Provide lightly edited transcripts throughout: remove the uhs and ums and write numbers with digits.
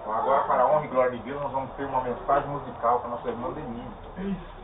Agora, para a honra e glória de Deus, nós vamos ter uma mensagem musical para nossa irmã Denise.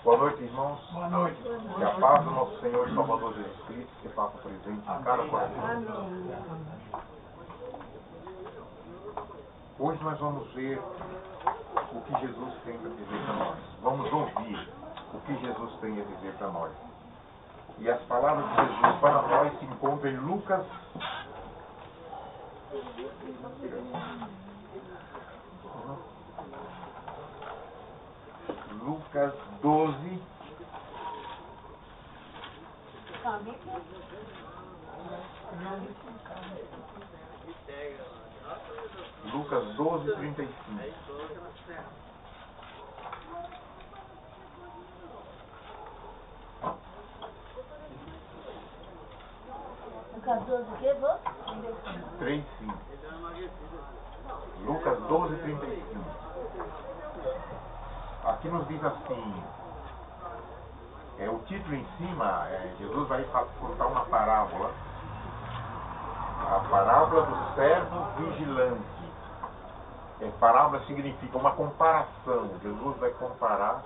Boa noite, irmãos. Boa noite. Que a paz do nosso Senhor e Salvador Jesus Cristo se faça presente em cada coração. Amém. Hoje nós vamos ver o que Jesus tem a dizer para nós. Vamos ouvir o que Jesus tem a dizer para nós. E as palavras de Jesus para nós se encontram em Lucas. Lucas 12. Lucas 12, 35. Lucas 12, o quê, vô? 35. Lucas 12, 35. Aqui nos diz assim, o título em cima, Jesus vai contar uma parábola. A parábola do servo vigilante. Parábola significa uma comparação. Jesus vai comparar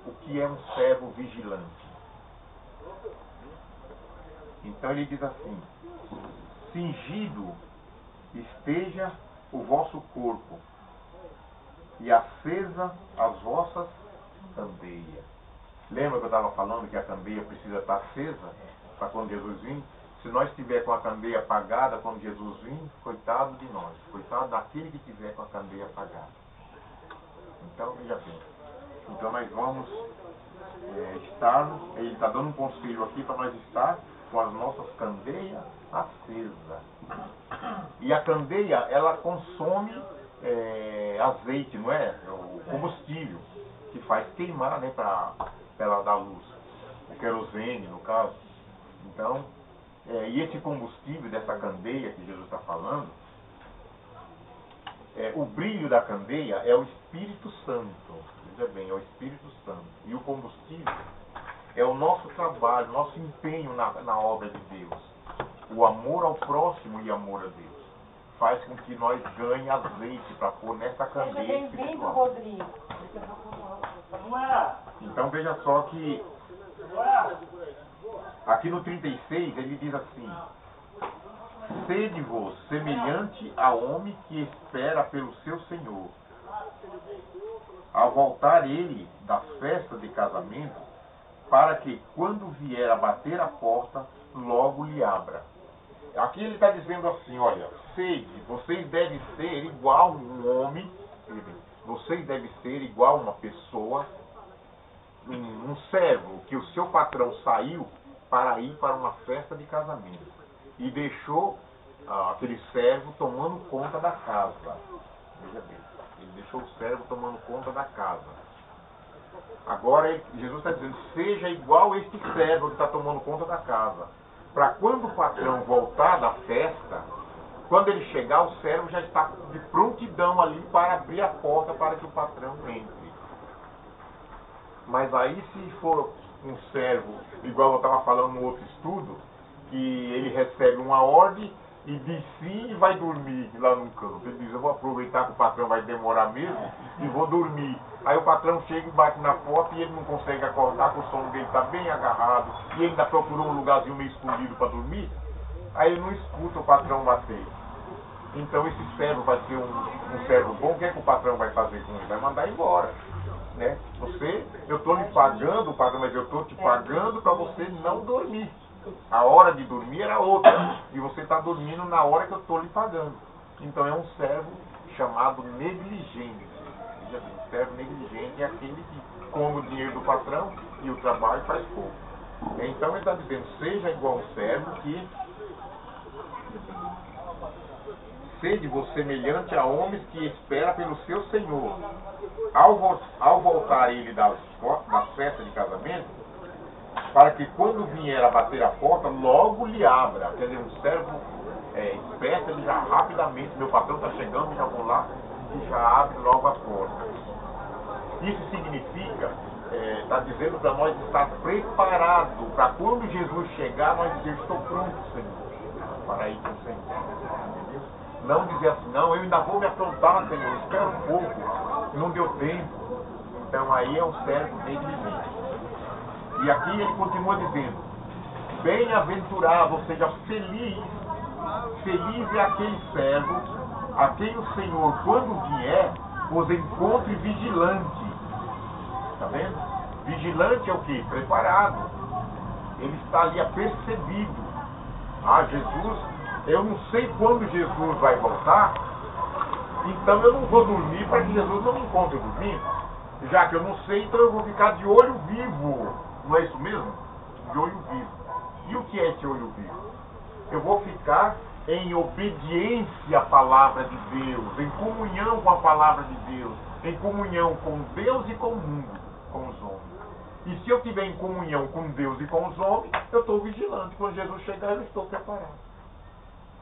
o que é um servo vigilante. Então ele diz assim: cingido esteja o vosso corpo e acesa as vossas candeias. Lembra que eu estava falando que a candeia precisa estar acesa para quando Jesus vir? Se nós estiver com a candeia apagada quando Jesus vir, coitado de nós, coitado daquele que estiver com a candeia apagada. Então, veja bem. Então nós vamos estar, ele está dando um conselho aqui para nós estar com as nossas candeias acesas. E a candeia, ela consome azeite, não é? O combustível, que faz queimar, né, para ela dar luz. O querosene, no caso. Então, e esse combustível dessa candeia que Jesus está falando, o brilho da candeia é o Espírito Santo. Veja bem, é o Espírito Santo. E o combustível é o nosso trabalho, nosso empenho na obra de Deus. O amor ao próximo e amor a Deus. Faz com que nós ganhemos azeite para pôr nessa candeia espiritual. Rodrigo. Então veja só que aqui no 36 ele diz assim: sede-vos semelhante a homem que espera pelo seu Senhor, ao voltar ele da festa de casamento, para que quando vier a bater a porta, logo lhe abra. Aqui ele está dizendo assim, olha, sede, vocês devem ser igual um homem, vocês devem ser igual uma pessoa, um servo, que o seu patrão saiu para ir para uma festa de casamento e deixou aquele servo tomando conta da casa. Veja bem, ele deixou o servo tomando conta da casa. Agora Jesus está dizendo, seja igual este servo que está tomando conta da casa, para quando o patrão voltar da festa, quando ele chegar, o servo já está de prontidão ali para abrir a porta para que o patrão entre. Mas aí, se for um servo, igual eu estava falando no outro estudo, que ele recebe uma ordem e diz sim e vai dormir lá no canto. Ele diz, eu vou aproveitar que o patrão vai demorar mesmo e vou dormir. Aí o patrão chega e bate na porta e ele não consegue acordar, porque o sono dele está bem agarrado e ele ainda procurou um lugarzinho meio escondido para dormir. Aí ele não escuta o patrão bater. Então esse servo vai ser um servo bom. O que é que o patrão vai fazer com ele? Vai mandar embora. Né? Eu estou lhe pagando, patrão, mas eu estou te pagando para você não dormir. A hora de dormir era outra. E você está dormindo na hora que eu estou lhe pagando. Então é um servo chamado negligente. Veja bem, servo negligente é aquele que come o dinheiro do patrão e o trabalho faz pouco. Então ele está dizendo, seja igual um servo que sede vos semelhante a homens que espera pelo seu Senhor. Ao voltar ele da festa de casamento, para que quando vier a bater a porta, logo lhe abra. Quer dizer, um servo esperto, ele já rapidamente, meu patrão está chegando, já vou lá e já abre logo a porta. Isso significa, está dizendo para nós estar preparado, para quando Jesus chegar, nós dizer, estou pronto, Senhor, para ir com o Senhor. Não dizer assim, não, eu ainda vou me aprontar, Senhor, espera um pouco, não deu tempo. Então aí é um servo negligente. E aqui ele continua dizendo, bem-aventurado, ou seja, feliz é aquele servo a quem o Senhor, quando vier, os encontre vigilante. Está vendo? Vigilante é o quê? Preparado. Ele está ali apercebido. Ah, Jesus, eu não sei quando Jesus vai voltar, então eu não vou dormir para que Jesus não me encontre dormindo. Já que eu não sei, então eu vou ficar de olho vivo. Não é isso mesmo? De olho vivo. E o que é esse olho vivo? Eu vou ficar em obediência à palavra de Deus, em comunhão com a palavra de Deus, em comunhão com Deus e com o mundo, com os homens. E se eu estiver em comunhão com Deus e com os homens, eu estou vigilante. Quando Jesus chegar, eu estou preparado.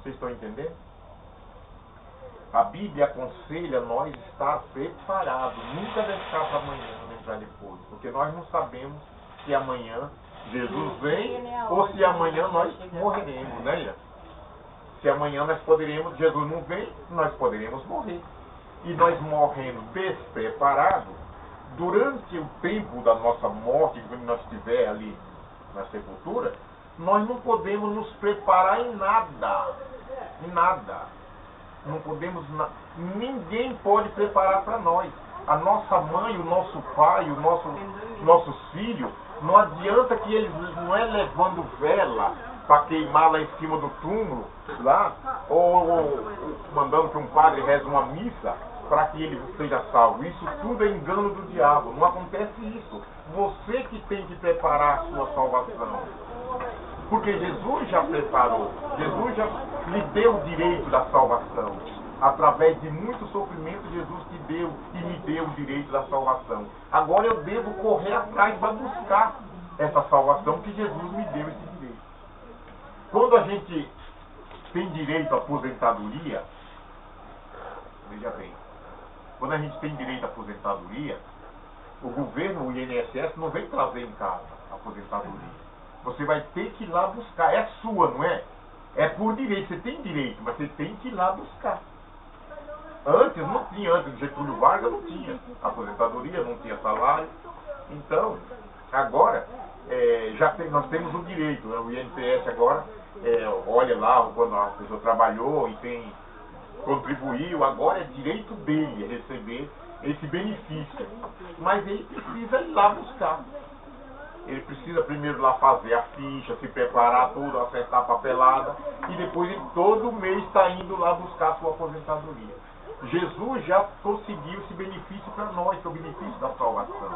Vocês estão entendendo? A Bíblia aconselha nós estar preparados, nunca deixar para amanhã, nem para depois, porque nós não sabemos se amanhã Jesus vem ou se amanhã nós morreremos, né, Ian? Se amanhã nós poderemos, Jesus não vem, nós poderemos morrer. E nós morrendo despreparados, durante o tempo da nossa morte, quando nós estiver ali na sepultura, nós não podemos nos preparar em nada. Em nada. Não podemos, ninguém pode preparar para nós. A nossa mãe, o nosso pai, nossos filhos, não adianta que eles não é levando vela para queimar lá em cima do túmulo, lá, ou mandando que um padre reze uma missa para que ele seja salvo. Isso tudo é engano do diabo. Não acontece isso. Você que tem que preparar a sua salvação. Porque Jesus já preparou. Jesus já lhe deu o direito da salvação. Através de muito sofrimento, Jesus te deu e me deu o direito da salvação. Agora eu devo correr atrás para buscar essa salvação que Jesus me deu esse direito. Quando a gente tem direito à aposentadoria, veja bem, quando a gente tem direito à aposentadoria, o governo, o INSS, não vem trazer em casa a aposentadoria. Você vai ter que ir lá buscar. É sua, não é? É por direito. Você tem direito, mas você tem que ir lá buscar. Antes não tinha, antes de Getúlio Vargas não tinha aposentadoria, não tinha salário. Então, agora, nós temos o direito. Né? O INSS agora olha lá quando a pessoa trabalhou e contribuiu, agora é direito dele receber esse benefício. Mas ele precisa ir lá buscar. Ele precisa primeiro lá fazer a ficha, se preparar tudo, acertar a papelada, e depois ele todo mês está indo lá buscar a sua aposentadoria. Jesus já conseguiu esse benefício para nós, que é o benefício da salvação.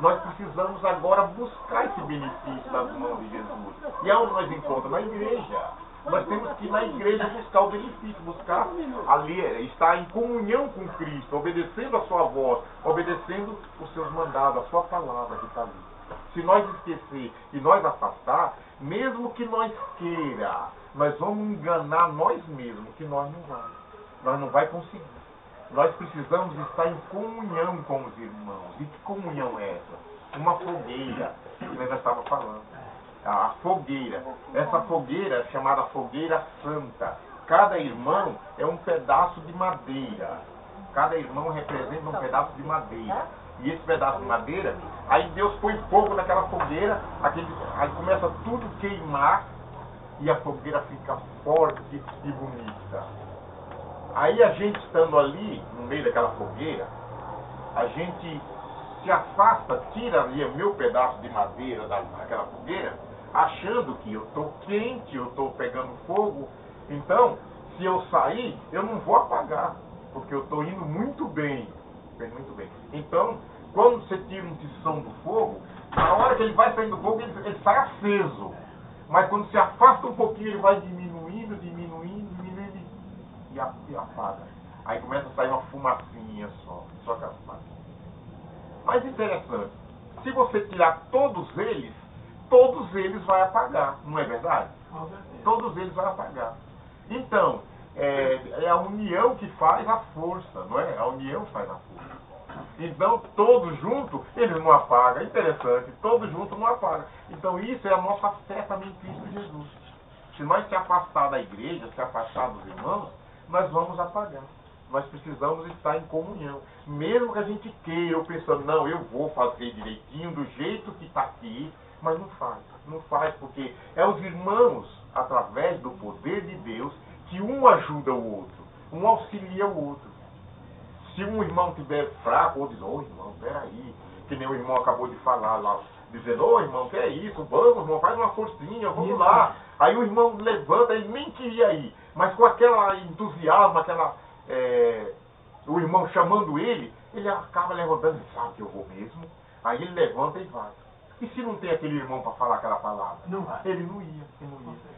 Nós precisamos agora buscar esse benefício das mãos de Jesus. E aonde nós encontramos? Na igreja. Nós temos que ir na igreja buscar o benefício, buscar ali, estar em comunhão com Cristo, obedecendo a sua voz, obedecendo os seus mandados, a sua palavra que está ali. Se nós esquecer e nós afastar, mesmo que nós queira, nós vamos enganar nós mesmos, que nós não vai conseguir. Nós precisamos estar em comunhão com os irmãos. E que comunhão é essa? Uma fogueira, que nós já estávamos falando. A fogueira. Essa fogueira é chamada fogueira santa. Cada irmão é um pedaço de madeira. Cada irmão representa um pedaço de madeira. E esse pedaço de madeira, aí Deus põe fogo naquela fogueira, aí começa tudo a queimar e a fogueira fica forte e bonita. Aí a gente estando ali, no meio daquela fogueira, a gente se afasta, tira ali o meu pedaço de madeira daquela fogueira, achando que eu estou quente, eu estou pegando fogo. Então, se eu sair, eu não vou apagar, porque eu estou indo muito bem. Muito bem. Então, quando você tira um tição do fogo, na hora que ele vai saindo do fogo, ele sai aceso. Mas quando se afasta um pouquinho, ele vai diminuindo e apaga. Aí começa a sair uma fumacinha só aquela fumacinha. Mas interessante, se você tirar todos eles vai apagar, não é verdade? Todos eles vai apagar. Então, é a união que faz a força, não é? A união faz a força. Então, todos juntos, eles não apagam. É interessante, todos juntos não apagam. Então, isso é a nossa fé também em Cristo Jesus. Se nós se afastar da igreja, se afastar dos irmãos, nós vamos apagar. nós precisamos estar em comunhão. Mesmo que a gente queira, eu pensando, não, eu vou fazer direitinho, do jeito que está aqui, mas não faz. Não faz, porque é os irmãos, através do poder de Deus, que um ajuda o outro, um auxilia o outro. Se um irmão estiver fraco, ou diz, ô irmão, peraí, que nem o irmão acabou de falar lá, dizendo, ô irmão, que é isso? Vamos, irmão, faz uma forcinha, vamos lá. Aí o irmão levanta, ele nem queria ir, mas com aquela entusiasmo, o irmão chamando ele acaba levantando e sabe que eu vou mesmo. Aí ele levanta e vai. E se não tem aquele irmão para falar aquela palavra? Não vai. Ele não ia.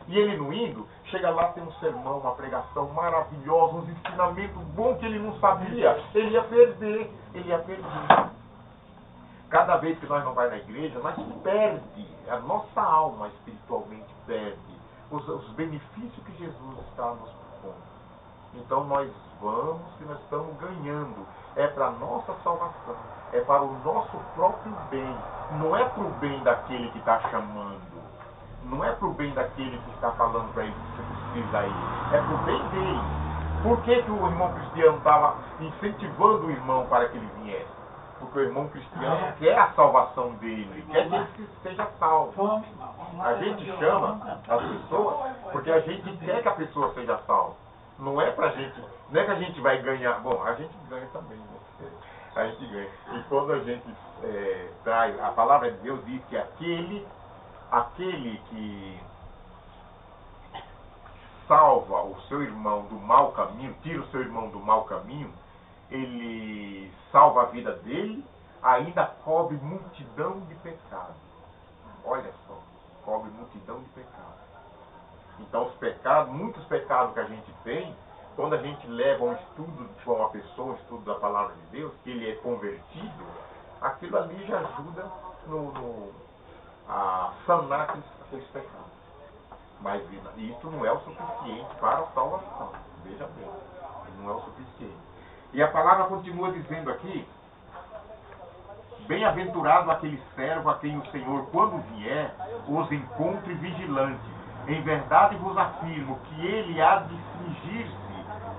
E ele não indo, chega lá, tem um sermão, uma pregação maravilhosa, uns ensinamentos bons que ele não sabia. Ele ia perder. Cada vez que nós não vai na igreja, nós perde, a nossa alma espiritualmente perde os benefícios que Jesus está nos propondo. Então nós vamos e nós estamos ganhando. É para a nossa salvação, é para o nosso próprio bem. Não é para o bem daquele que está chamando. Não é para o bem daquele que está falando para ele que você precisa ir. É para o bem dele. Por que o irmão cristiano estava incentivando o irmão para que ele viesse? Porque o irmão cristiano quer a salvação dele, quer que ele seja salvo. A gente chama as pessoas porque a gente quer que a pessoa seja salva. Não é pra gente, não é que a gente vai ganhar. Bom, a gente ganha também, né? A gente ganha. E quando a gente traz, a palavra de Deus diz que aquele que salva o seu irmão do mau caminho, tira o seu irmão do mau caminho, ele salva a vida dele, ainda cobre multidão de pecados. Olha só, cobre multidão de pecados. Então os pecados, muitos pecados que a gente tem, quando a gente leva um estudo com uma pessoa, um estudo da palavra de Deus, que ele é convertido, aquilo ali já ajuda a sanar aqueles pecados. Mas isso não é o suficiente para a salvação. Veja bem, não é o suficiente. E a palavra continua dizendo aqui, bem-aventurado aquele servo a quem o Senhor, quando vier, os encontre vigilante. Em verdade vos afirmo que ele há de fingir-se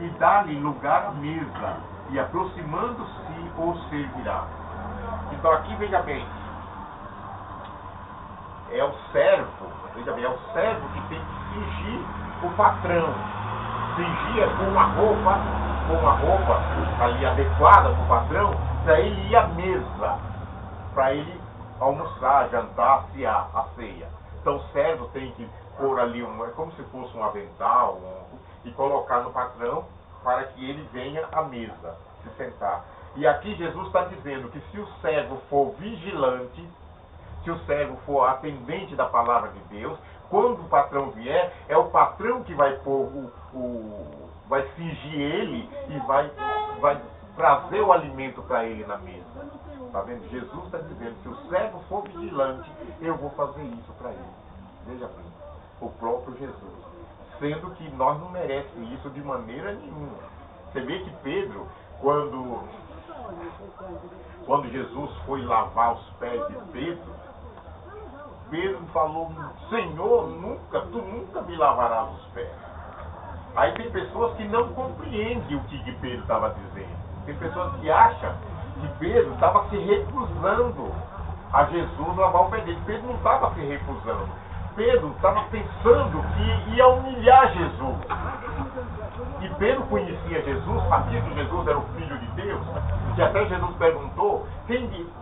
e dar-lhe lugar à mesa, e aproximando-se o servirá. Então aqui, veja bem, é o servo que tem que fingir o patrão. Fingir com uma roupa ali adequada para o patrão, para ele ir à mesa, para ele almoçar, jantar, a ceia. Então o servo tem que pôr ali, é como se fosse um avental, e colocar no patrão para que ele venha à mesa, se sentar. E aqui Jesus está dizendo que se o servo for vigilante, se o servo for atendente da palavra de Deus, quando o patrão vier, é o patrão que vai pôr vai fingir ele e vai trazer o alimento para ele na mesa. Está vendo? Jesus está dizendo, se o servo for vigilante, eu vou fazer isso para ele. Veja bem, o próprio Jesus. Sendo que nós não merecemos isso de maneira nenhuma. Você vê que Pedro, quando Jesus foi lavar os pés de Pedro falou, Senhor, tu nunca me lavarás os pés. Aí tem pessoas que não compreendem o que Pedro estava dizendo. Tem pessoas que acham que Pedro estava se recusando a Jesus lavar o pé dele. Pedro não estava se recusando. Pedro estava pensando que ia humilhar Jesus. E Pedro conhecia Jesus, sabia que Jesus era o Filho de Deus, que até Jesus perguntou,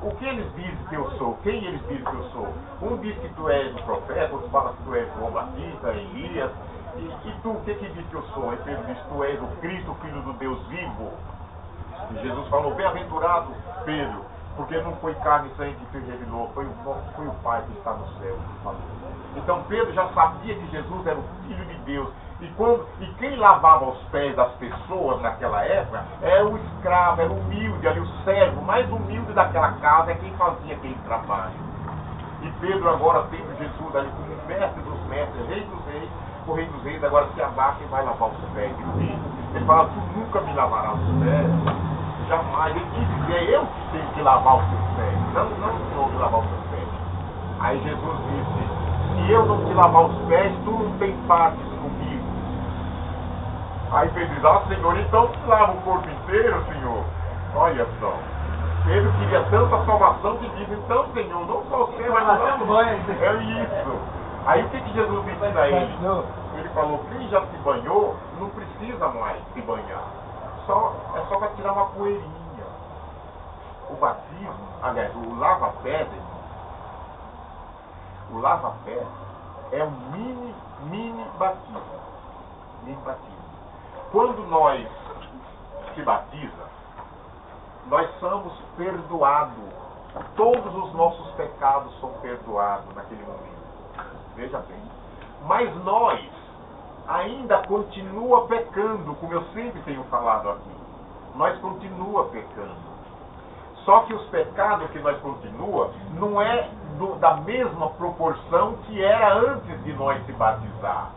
o que eles dizem que eu sou? Quem eles dizem que eu sou? Um diz que tu és o profeta, outro fala que tu és João Batista, Elias, e tu, o que diz que eu sou? E Pedro diz, tu és o Cristo, o Filho do Deus vivo. E Jesus falou, bem-aventurado Pedro, porque não foi carne e sangue que te revelou, foi o Pai que está no céu que falou. Então Pedro já sabia que Jesus era o Filho de Deus. E quem lavava os pés das pessoas naquela época era o escravo, era o humilde, ali o servo mais humilde daquela casa, é quem fazia aquele trabalho. E Pedro agora tendo Jesus ali como mestre dos mestres, rei dos reis, o rei dos reis agora se abaixa e vai lavar os pés de Pedro. Ele fala, tu nunca me lavarás os pés, jamais. Ele disse, é eu que tenho que lavar os teus pés, não o Senhor que lavar os teus pés. Aí Jesus disse, se eu não te lavar os pés, tu não tem parte comigo. Aí Pedro diz, ah, Senhor, então lava o corpo inteiro, Senhor. Olha só. Pedro queria tanta salvação que diz, então, Senhor, não só você, mas não banho. É isso. Aí o que Jesus disse a ele? Ele falou, quem já se banhou, não precisa mais se banhar. É só para tirar uma poeirinha. O batismo, aliás, o lava-pés, é um mini batismo. Mini batismo. Quando nós se batiza, nós somos perdoados. Todos os nossos pecados são perdoados naquele momento. Veja bem. Mas nós ainda continua pecando, como eu sempre tenho falado aqui. Nós continua pecando. Só que os pecados que nós continua não é da mesma proporção que era antes de nós se batizar.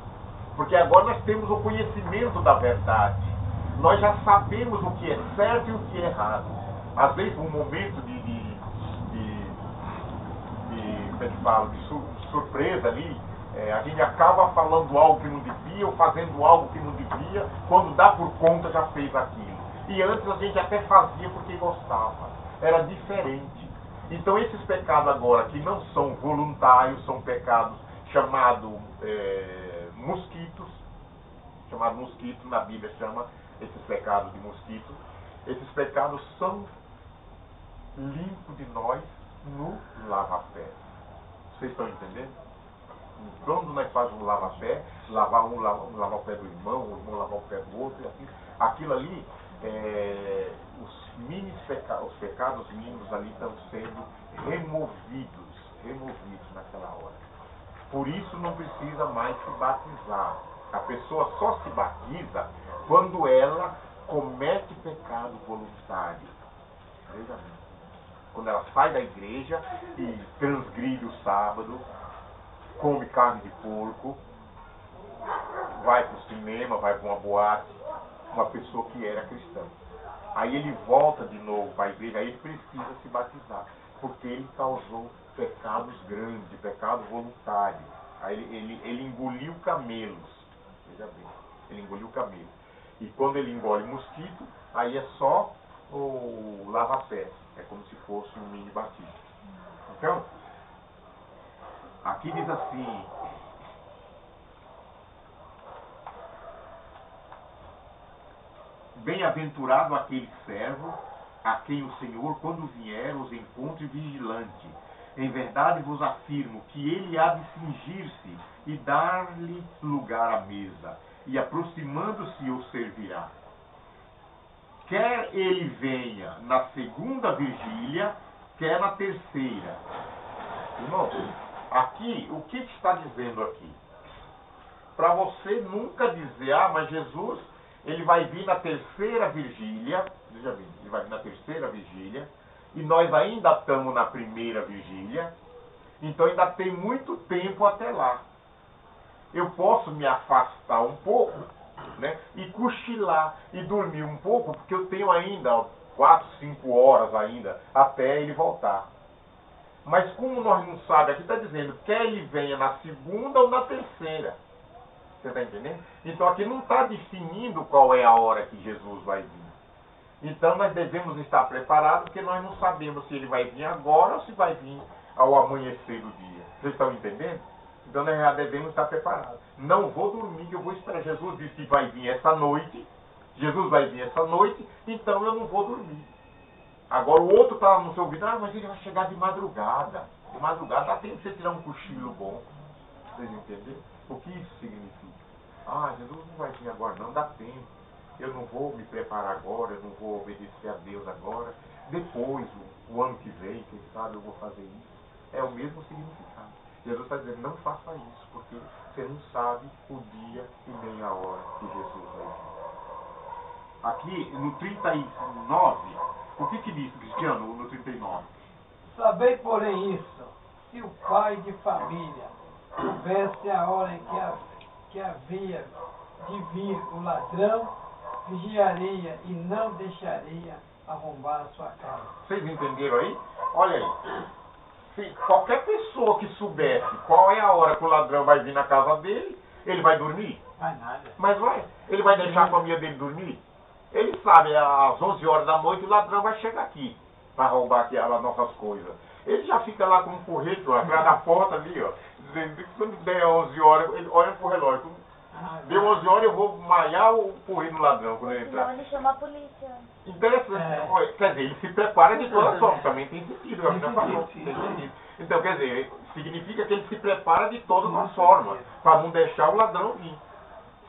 Porque agora nós temos o conhecimento da verdade. Nós já sabemos o que é certo e o que é errado. Às vezes um momento de surpresa ali, a gente acaba falando algo que não devia ou fazendo algo que não devia, quando dá por conta já fez aquilo. E antes a gente até fazia porque gostava. Era diferente. Então esses pecados agora que não são voluntários, são pecados chamados mosquitos, na Bíblia chama esses pecados de mosquito. Esses pecados são limpos de nós no lava-pés. Vocês estão entendendo? Quando nós fazemos um lava-pé, lavar o pé do irmão, o irmão lavar o pé do outro, e assim, aquilo ali, os pecados mínimos ali estão sendo removidos naquela hora. Por isso não precisa mais se batizar. A pessoa só se batiza quando ela comete pecado voluntário. Veja bem. Quando ela sai da igreja e transgride o sábado, come carne de porco, vai para o cinema, vai para uma boate, uma pessoa que era cristã. Aí ele volta de novo para a igreja, aí ele precisa se batizar, porque ele causou pecados grandes, pecados voluntários. Aí ele engoliu camelos. Veja bem, ele engoliu camelo. E quando ele engole mosquito, aí é só o lava-pés. É como se fosse um mini batismo. Então, aqui diz assim: bem-aventurado aquele servo a quem o Senhor, quando vier, os encontre vigilante. Em verdade vos afirmo que ele há de cingir-se e dar-lhe lugar à mesa, e aproximando-se o servirá. Quer ele venha na segunda vigília, quer na terceira. Irmão, aqui, o que está dizendo aqui? Para você nunca dizer, mas Jesus, ele vai vir na terceira vigília, veja bem, ele vai vir na terceira vigília, e nós ainda estamos na primeira vigília, então ainda tem muito tempo até lá. Eu posso me afastar um pouco, né, e cochilar e dormir um pouco, porque eu tenho ainda 4, 5 horas ainda até ele voltar. Mas como nós não sabemos, aqui está dizendo, quer ele venha na segunda ou na terceira. Você está entendendo? Então aqui não está definindo qual é a hora que Jesus vai vir. Então nós devemos estar preparados, porque nós não sabemos se ele vai vir agora ou se vai vir ao amanhecer do dia. Vocês estão entendendo? Então nós já devemos estar preparados. Não vou dormir, eu vou esperar. Jesus disse que vai vir essa noite. Jesus vai vir essa noite, então eu não vou dormir. Agora o outro está no seu ouvido, mas ele vai chegar de madrugada. De madrugada dá tempo de você tirar um cochilo bom. Vocês entenderam? O que isso significa? Jesus não vai vir agora, não dá tempo. Eu não vou me preparar agora, eu não vou obedecer a Deus agora. Depois, o ano que vem, quem sabe eu vou fazer isso. É o mesmo significado. Jesus está dizendo, não faça isso, porque você não sabe o dia e nem a hora que Jesus vai vir. Aqui, no 39, o que diz, Cristiano, no 39? Sabei, porém, isso, se o pai de família soubesse a hora em que havia de vir o ladrão, vigiaria e não deixaria arrombar a sua casa. Vocês entenderam aí? Olha aí. Se qualquer pessoa que soubesse qual é a hora que o ladrão vai vir na casa dele, ele vai dormir? Vai nada. Mas vai. Ele vai deixar a família dele dormir? Ele sabe, às 11 horas da noite o ladrão vai chegar aqui para roubar aqui as nossas coisas. Ele já fica lá com um porrete atrás da porta ali, ó. Dizendo que quando der 11 horas, ele olha pro relógio. Deu 11 horas, eu vou malhar o porrete no ladrão quando ele entrar. Senão ele chama a polícia. Interessante. Olha, quer dizer, ele se prepara de toda forma. Também tem sentido, eu já falou. Tem sentido. Então, quer dizer, significa que ele se prepara de todas as formas para não deixar o ladrão vir.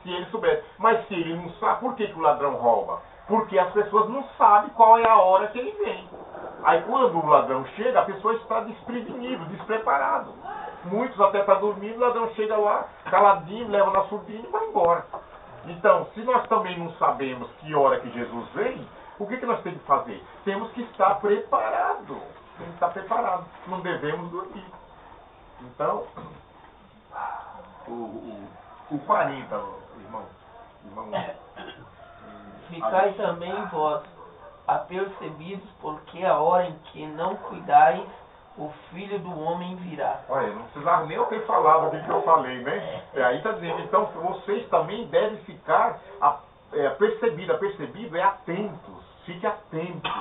Se ele soubesse. Mas se ele não sabe, por que o ladrão rouba? Porque as pessoas não sabem qual é a hora que ele vem. Aí quando o ladrão chega, a pessoa está desprevenido, despreparado. Muitos até estão dormindo, o ladrão chega lá, caladinho, leva na surdina e vai embora. Então, se nós também não sabemos que hora que Jesus vem, o que nós temos que fazer? Temos que estar preparados. Temos que estar preparados. Não devemos dormir. Então, o 40, irmão. Ficai também vós apercebidos, porque a hora em que não cuidais, o Filho do Homem virá. Olha, não precisava nem eu ter falado o que eu falei, né? Aí está dizendo, então vocês também devem ficar percebido é atentos, fique atentos,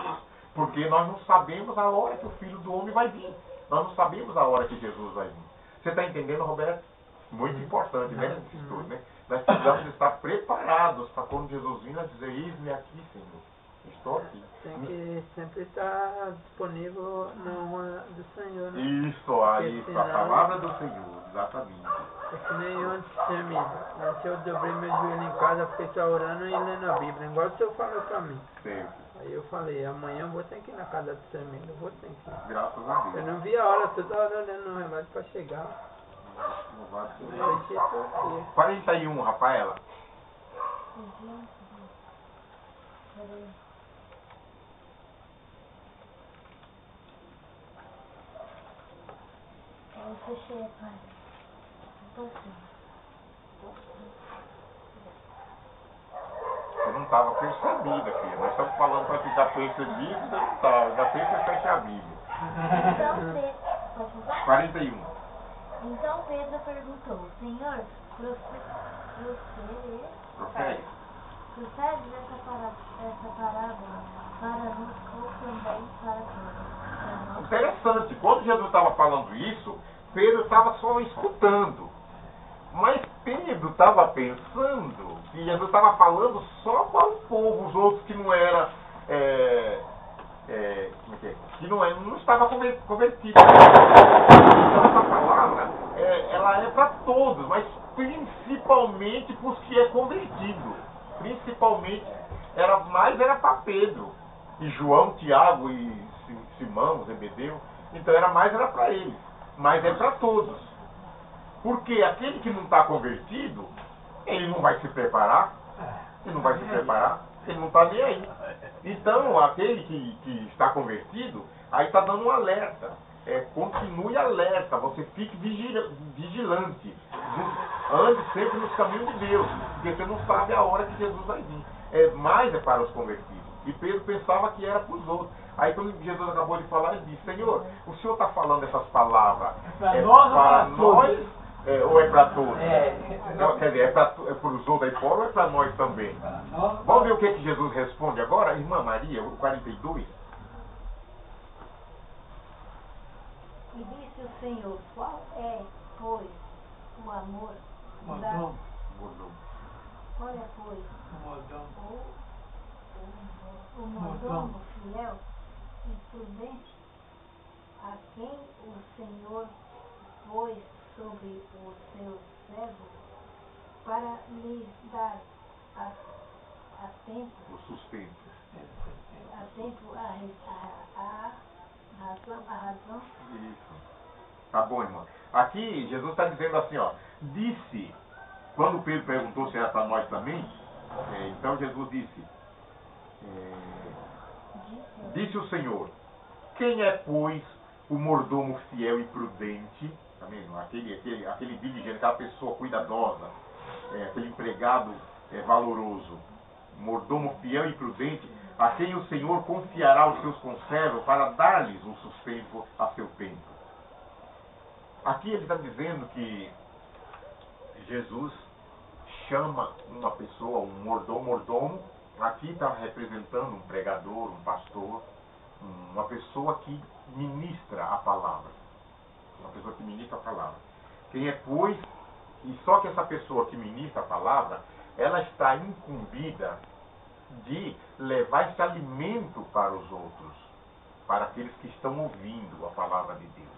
porque nós não sabemos a hora que o Filho do Homem vai vir. Nós não sabemos a hora que Jesus vai vir. Você está entendendo, Roberto? Muito importante, né? Esse estudo, né? Nós precisamos estar preparados para quando Jesus vir, nós dizer, eis-me aqui, Senhor. Estou aqui. Tem que sempre estar disponível na hora do Senhor, né? Isso, a palavra do Senhor, exatamente. É que nem antes de terminar. Antes eu dobrei meu joelho em casa, fiquei só orando e lendo a Bíblia, igual o senhor falou pra mim. Sempre. Aí eu falei, amanhã eu vou ter que ir na casa do Semino, eu vou ter que ir. Graças a Deus. Eu não vi a hora, toda hora olhando no relógio pra chegar. Louvado seja Eu Deus. disse todo dia. 41, Rafaela. Peraí. Eu fechei, pai. Você não estava percebida, filha. Nós estamos falando para ficar percebido, você não estava. Ainda tem que fechar a Bíblia. Pode falar? 41. Então Pedro perguntou, Senhor, Profete. procede essa parábola para nós ou também para todos? Interessante, quando Jesus estava falando isso, Pedro estava só escutando. Mas Pedro estava pensando que Jesus estava falando só para o povo, os outros que não eram, que não estava convertido. Então essa palavra, ela é para todos, mas principalmente para os que é convertido. Principalmente, era para Pedro, e João, Tiago e Simão, Zebedeu. Então era para eles, mas é para todos. Porque aquele que não está convertido, ele não vai se preparar, ele não está nem aí. Então, aquele que está convertido, aí está dando um alerta. Continue alerta, você fique vigilante. Ande sempre nos caminhos de Deus, porque você não sabe a hora que Jesus vai vir. Mas é para os convertidos. E Pedro pensava que era para os outros. Aí quando Jesus acabou de falar, ele disse, Senhor, o Senhor está falando essas palavras Para nós ou para nós, ou é para todos? Não. Quer dizer, é para os outros aí fora ou é para nós também? Vamos ver o que Jesus responde agora? Irmã Maria, o 42. E disse o Senhor, qual é, pois, o amor Mordomo. Qual é, pois, Mordomo. o mordomo fiel e prudente, a quem o Senhor pôs sobre o seu servo, para lhes dar a tempo O sustento. a razão. Isso. Tá bom, irmão. Aqui, Jesus está dizendo assim, ó. Disse, quando Pedro perguntou se era para nós também, então Jesus disse, disse o Senhor, quem é, pois, o mordomo fiel e prudente, tá vendo? Aquele diligente, aquela pessoa cuidadosa, aquele empregado valoroso, mordomo fiel e prudente, a quem o Senhor confiará os seus conservos para dar-lhes um sustento a seu tempo. Aqui ele está dizendo que Jesus chama uma pessoa, um mordomo, aqui está representando um pregador, um pastor, uma pessoa que ministra a palavra. Uma pessoa que ministra a palavra. Quem é, pois, e só que essa pessoa que ministra a palavra, ela está incumbida de levar esse alimento para os outros, para aqueles que estão ouvindo a palavra de Deus.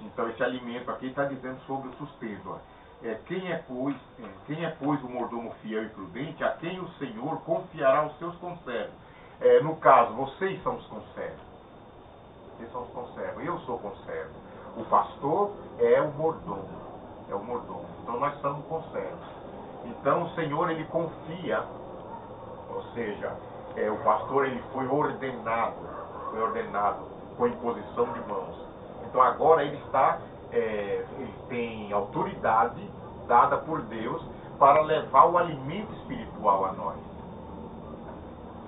Então esse alimento aqui está dizendo sobre o sustento. Ó. Quem é, pois, o mordomo fiel e prudente, a quem o Senhor confiará os seus conservos? No caso, vocês são os conservos. Vocês são os conservos. Eu sou conservo. O pastor é o mordomo. É o mordomo. Então nós somos conservos. Então o Senhor, ele confia, ou seja, o pastor, ele foi ordenado com imposição de mãos. Então agora ele ele tem autoridade dada por Deus para levar o alimento espiritual a nós.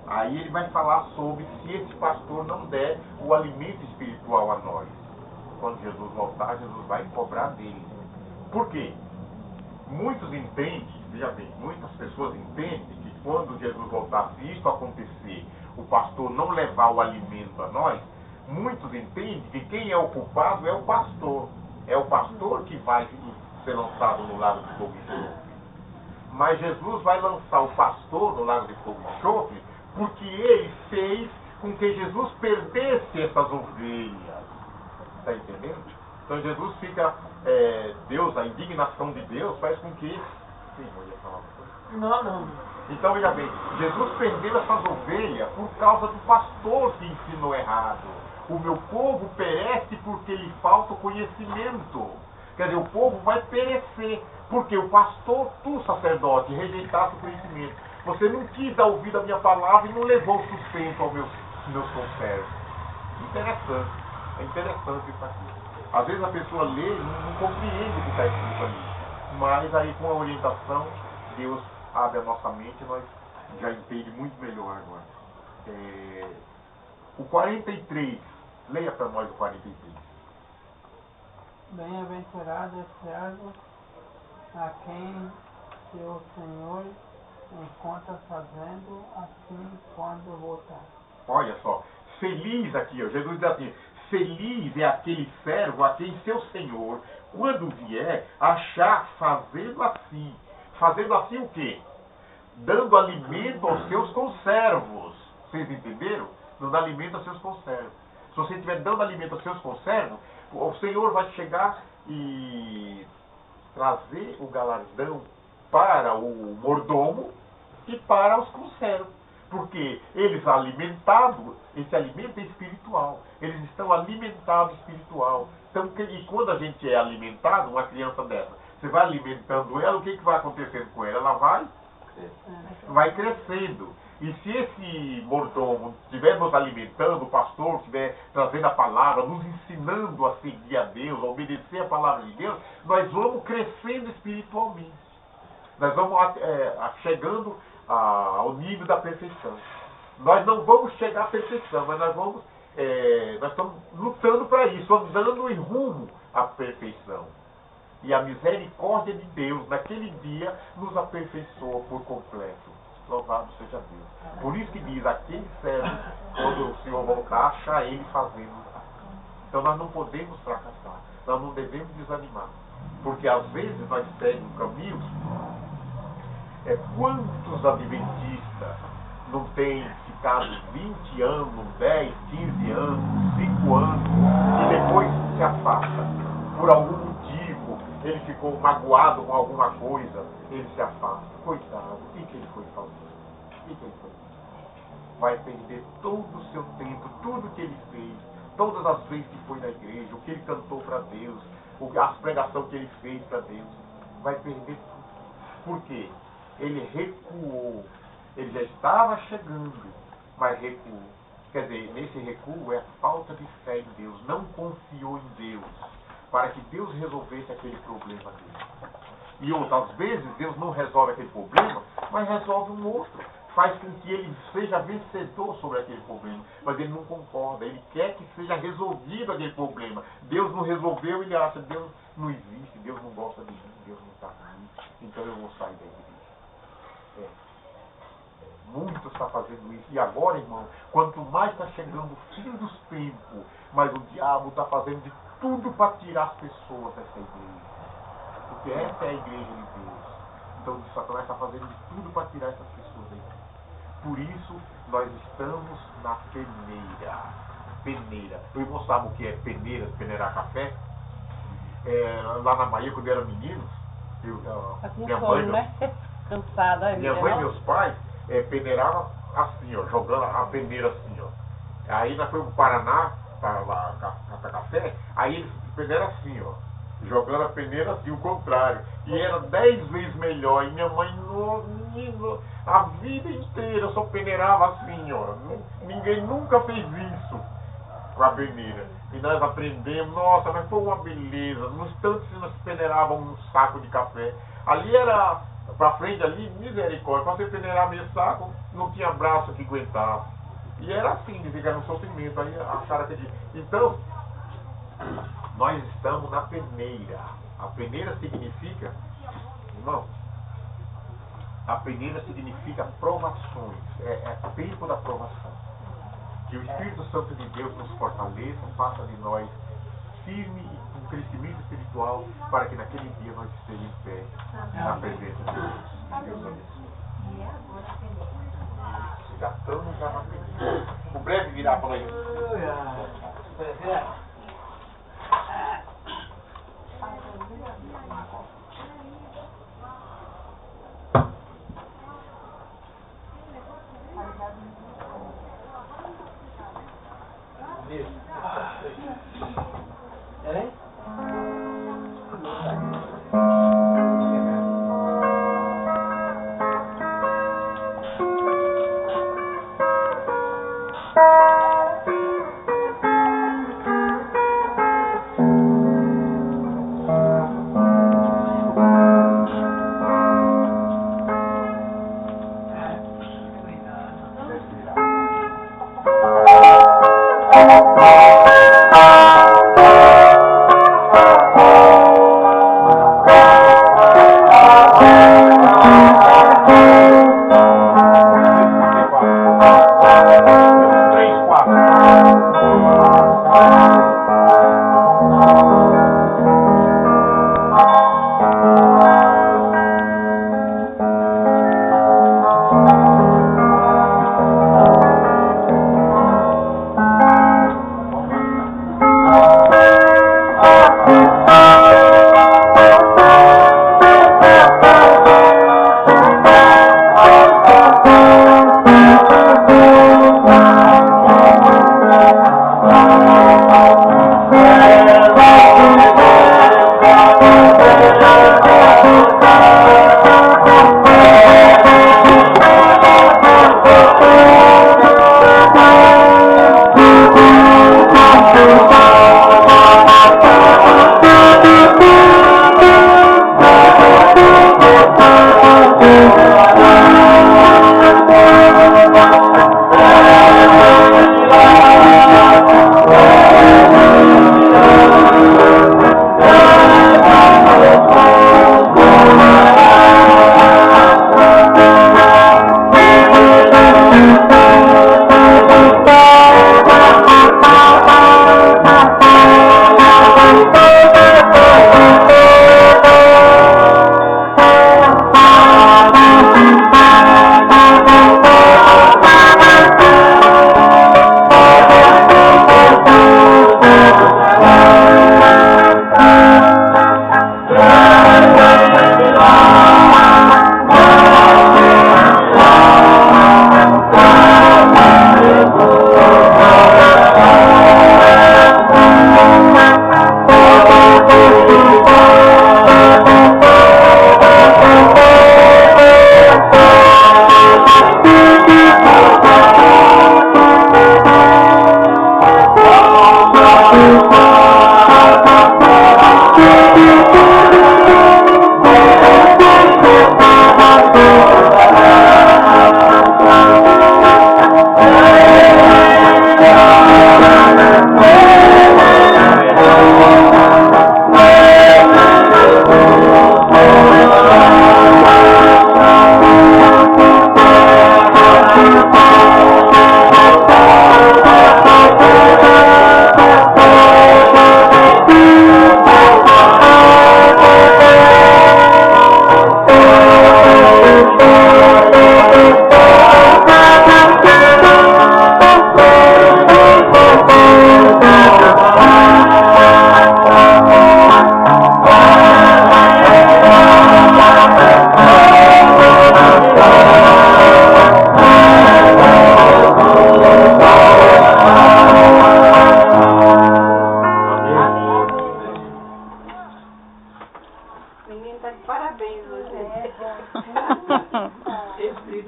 Aí ele vai falar sobre se esse pastor não der o alimento espiritual a nós. Quando Jesus voltar, Jesus vai cobrar dele. Por quê? Muitos entendem, veja bem, muitas pessoas entendem que quando Jesus voltar, se isso acontecer, o pastor não levar o alimento a nós, muitos entendem que quem é o culpado é o pastor. É o pastor que vai ser lançado no lago de fogo e enxofre. Mas Jesus vai lançar o pastor no lago de fogo e enxofre porque ele fez com que Jesus perdesse essas ovelhas. Está entendendo? Então Jesus fica... Deus, a indignação de Deus faz com que... Sim, eu ia falar uma coisa. Não. Então, veja bem, Jesus perdeu essas ovelhas por causa do pastor que ensinou errado. O meu povo perece porque lhe falta o conhecimento. Quer dizer, o povo vai perecer porque o pastor, tu, sacerdote, rejeitaste o conhecimento. Você não quis dar ouvido à minha palavra e não levou sustento aos meus conservos. Interessante. É interessante isso aqui. Às vezes a pessoa lê e não compreende o que está escrito ali. Mas aí com a orientação, Deus abre a nossa mente e nós já entende muito melhor agora. O 43. Leia para nós o 43. Bem-aventurado é o servo a quem seu Senhor encontra fazendo assim quando voltar. Olha só, feliz aqui, ó, Jesus diz assim, feliz é aquele servo a quem seu Senhor, quando vier, achar fazendo assim. Fazendo assim o quê? Dando alimento aos seus conservos. Vocês entenderam? Dando alimento aos seus conservos. Se você estiver dando alimento aos seus conservos, o Senhor vai chegar e trazer o galardão para o mordomo e para os conservos. Porque eles alimentados, esse alimento é espiritual. Eles estão alimentados espiritual. Então, e quando a gente é alimentado, uma criança dessa, você vai alimentando ela, o que vai acontecendo com ela? Ela vai crescendo. E se esse mordomo estiver nos alimentando, o pastor estiver trazendo a palavra, nos ensinando a seguir a Deus, a obedecer a palavra de Deus, nós vamos crescendo espiritualmente. Nós vamos chegando ao nível da perfeição. Nós não vamos chegar à perfeição, mas nós estamos lutando para isso, andando em rumo à perfeição. E a misericórdia de Deus, naquele dia, nos aperfeiçoa por completo. Louvado seja Deus. Por isso que diz, aquele servo, quando o Senhor voltar, achar ele fazendo. Então nós não podemos fracassar. Nós não devemos desanimar. Porque às vezes nós seguimos caminhos. Quantos adventistas não têm ficado 20 anos, 10, 15 anos, 5 anos, e depois se afasta por algum motivo, ele ficou magoado com alguma coisa, ele se afasta. Coitado, o que ele foi fazer? O que ele foi fazer? Vai perder todo o seu tempo, tudo que ele fez, todas as vezes que foi na igreja, o que ele cantou para Deus, as pregações que ele fez para Deus, vai perder tudo. Por quê? Ele recuou. Ele já estava chegando, mas recuou. Quer dizer, nesse recuo é a falta de fé em Deus. Não confiou em Deus para que Deus resolvesse aquele problema dele. E outras vezes Deus não resolve aquele problema, mas resolve um outro. Faz com que ele seja vencedor sobre aquele problema. Mas ele não concorda. Ele quer que seja resolvido aquele problema. Deus não resolveu, ele acha que Deus não existe, Deus não gosta de mim, Deus não está comigo. Então eu vou sair da igreja. Muito está fazendo isso. E agora, irmão, quanto mais está chegando o fim dos tempos, mas o diabo está fazendo de tudo para tirar as pessoas dessa igreja. Porque essa é a igreja de Deus. Então o Satanás está fazendo de tudo para tirar essas pessoas daí. Por isso, nós estamos na peneira. Peneira. O irmão sabe o que é peneira, peneirar café? Lá na Bahia, quando eu era menino, minha mãe, né? Cansada, minha mãe e meus pais peneiravam assim, ó, jogando a peneira assim, ó. Aí nós fomos para o Paraná, para lá catar café, aí eles peneiram assim, ó, jogando a peneira assim, o contrário. E era 10 vezes melhor. E minha mãe, menino, a vida inteira só peneirava assim, ó. Ninguém nunca fez isso com a peneira. E nós aprendemos, nossa, mas foi uma beleza. No instante nós peneirávamos um saco de café. Ali era, pra frente ali, misericórdia. Para você peneirar meio saco, não tinha braço que aguentava. E era assim, de ficar no sofrimento. Aí acharam que... Então, nós estamos na peneira. A peneira significa, irmão, a peneira significa provações. É tempo da provação. Que o Espírito Santo de Deus nos fortaleça, faça de nós firme e com crescimento espiritual, para que naquele dia nós estejamos em pé na presença de Deus. Deus abençoe. Já estamos já na peneira. O breve virá para aí.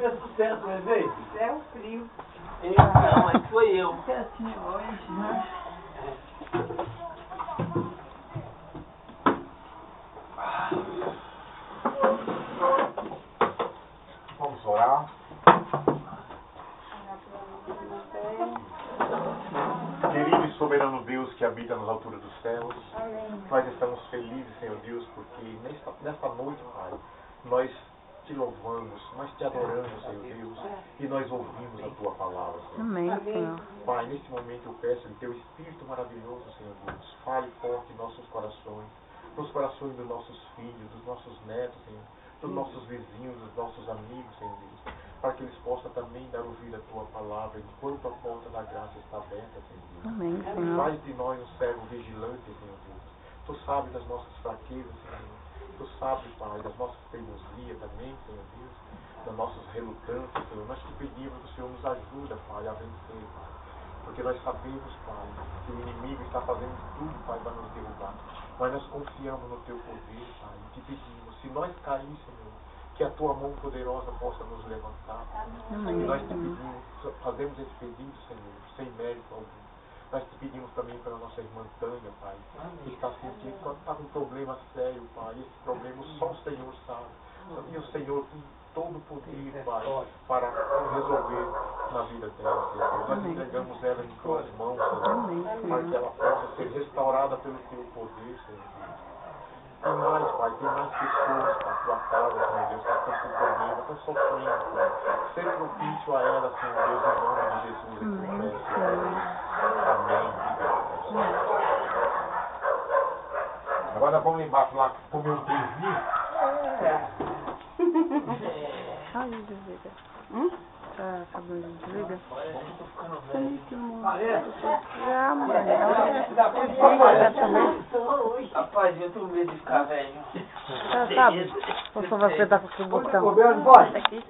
dia sucesso, bebê. É o frio. Não, mas foi eu. Quietinho hoje, né? Vamos orar. Querido e soberano Deus que habita nas alturas dos céus, nós estamos felizes, Senhor Deus, porque nesta noite, Pai, nós te louvamos, nós te adoramos, Senhor Deus, e nós ouvimos a Tua palavra, Senhor. Amém, Senhor. Pai, neste momento eu peço que Teu Espírito maravilhoso, Senhor Deus, fale forte em nossos corações, nos corações dos nossos filhos, dos nossos netos, Senhor, dos nossos vizinhos, dos nossos amigos, Senhor Deus, para que eles possam também dar ouvido a Tua palavra, enquanto a porta da graça está aberta, Senhor Deus. Amém, Senhor. Faz de nós um servo vigilante, Senhor Deus. Tu sabes das nossas fraquezas, Senhor. Tu sabes, Pai, das nossas teimosias também, Senhor Deus, das nossas relutâncias, Senhor. Nós te pedimos que o Senhor nos ajude, Pai, a vencer, Pai. Porque nós sabemos, Pai, que o inimigo está fazendo tudo, Pai, para nos derrubar. Mas nós confiamos no Teu poder, Pai, e te pedimos, se nós cairmos, Senhor, que a Tua mão poderosa possa nos levantar. Amém. E nós te pedimos, fazemos esse pedido, Senhor, sem mérito algum. Nós te pedimos também pela nossa irmã Tânia, Pai, que está sentindo, está com um problema sério, Pai. Esse problema só o Senhor sabe. E o Senhor tem todo o poder, Pai, para resolver na vida dela, Senhor. Nós entregamos ela em Tuas mãos, Amém, Senhor, Senhor. para que ela possa ser restaurada pelo Teu poder, Senhor. Tem mais, Pai, tem mais pessoas na Tua casa, Senhor Deus, que estão com problema, estão sofrendo, Pai. Ser propício a ela, Senhor Deus, em nome de Jesus. Amém, Amém. Agora nós vamos lá embaixo lá comer um pãozinho. Ai, desliga. Tá acabando de desligar? Parece. Já, mãe. Dá pra Desliga também. Rapaz, eu tenho medo de ficar velho. Tá, sabe? Ou só vai apertar com o botão? Roberto, bora. Aqui.